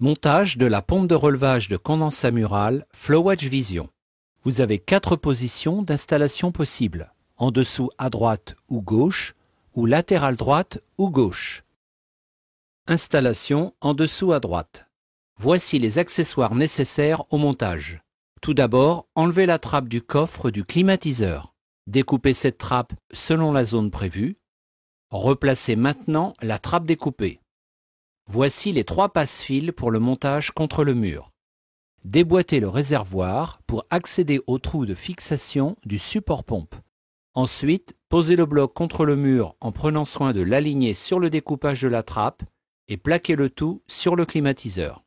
Montage de la pompe de relevage de condensat mural Flowedge Vision. Vous avez 4 positions d'installation possibles, en dessous à droite ou gauche, ou latérale droite ou gauche. Installation en dessous à droite. Voici les accessoires nécessaires au montage. Tout d'abord, enlevez la trappe du coffre du climatiseur. Découpez cette trappe selon la zone prévue. Replacez maintenant la trappe découpée. Voici les 3 passe-fils pour le montage contre le mur. Déboîtez le réservoir pour accéder au trou de fixation du support pompe. Ensuite, posez le bloc contre le mur en prenant soin de l'aligner sur le découpage de la trappe et plaquez le tout sur le climatiseur.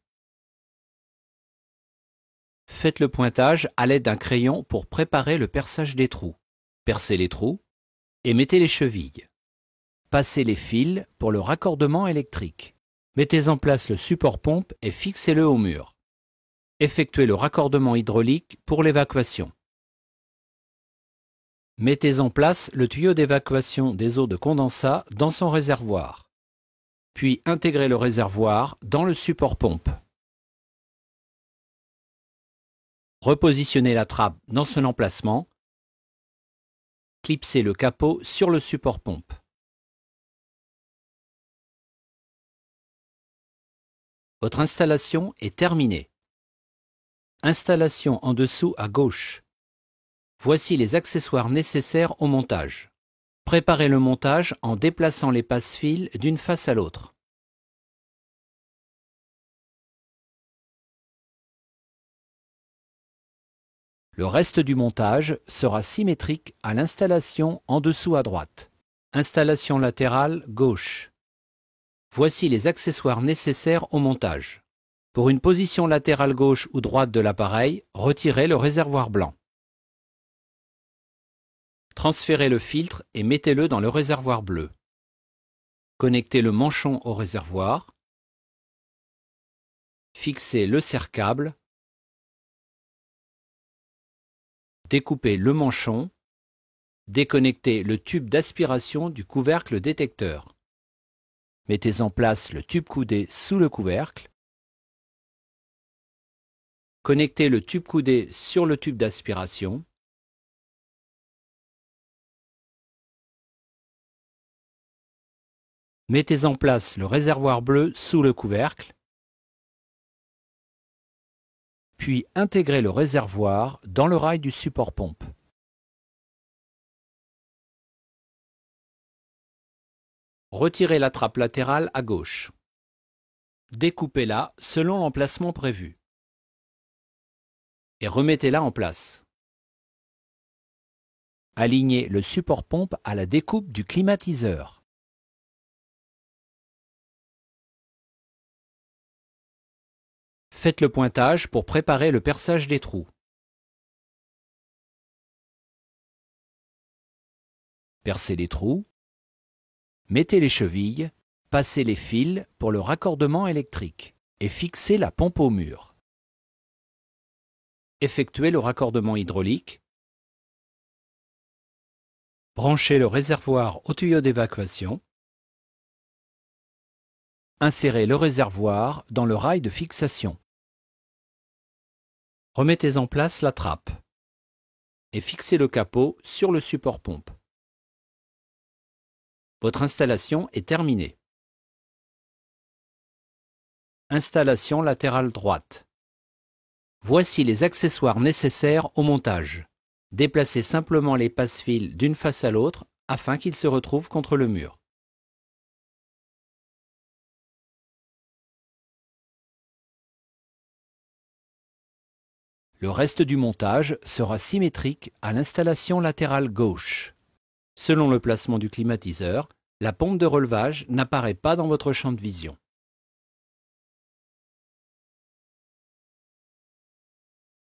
Faites le pointage à l'aide d'un crayon pour préparer le perçage des trous. Percez les trous et mettez les chevilles. Passez les fils pour le raccordement électrique. Mettez en place le support pompe et fixez-le au mur. Effectuez le raccordement hydraulique pour l'évacuation. Mettez en place le tuyau d'évacuation des eaux de condensat dans son réservoir. Puis intégrez le réservoir dans le support pompe. Repositionnez la trappe dans son emplacement. Clipsez le capot sur le support pompe. Votre installation est terminée. Installation en dessous à gauche. Voici les accessoires nécessaires au montage. Préparez le montage en déplaçant les passe-fils d'une face à l'autre. Le reste du montage sera symétrique à l'installation en dessous à droite. Installation latérale gauche. Voici les accessoires nécessaires au montage. Pour une position latérale gauche ou droite de l'appareil, retirez le réservoir blanc. Transférez le filtre et mettez-le dans le réservoir bleu. Connectez le manchon au réservoir. Fixez le serre-câble. Découpez le manchon. Déconnectez le tube d'aspiration du couvercle détecteur. Mettez en place le tube coudé sous le couvercle. Connectez le tube coudé sur le tube d'aspiration. Mettez en place le réservoir bleu sous le couvercle. Puis intégrez le réservoir dans le rail du support pompe. Retirez la trappe latérale à gauche. Découpez-la selon l'emplacement prévu. Et remettez-la en place. Alignez le support pompe à la découpe du climatiseur. Faites le pointage pour préparer le perçage des trous. Percez les trous. Mettez les chevilles, passez les fils pour le raccordement électrique et fixez la pompe au mur. Effectuez le raccordement hydraulique. Branchez le réservoir au tuyau d'évacuation. Insérez le réservoir dans le rail de fixation. Remettez en place la trappe et fixez le capot sur le support pompe. Votre installation est terminée. Installation latérale droite. Voici les accessoires nécessaires au montage. Déplacez simplement les passe-fils d'une face à l'autre afin qu'ils se retrouvent contre le mur. Le reste du montage sera symétrique à l'installation latérale gauche. Selon le placement du climatiseur, la pompe de relevage n'apparaît pas dans votre champ de vision.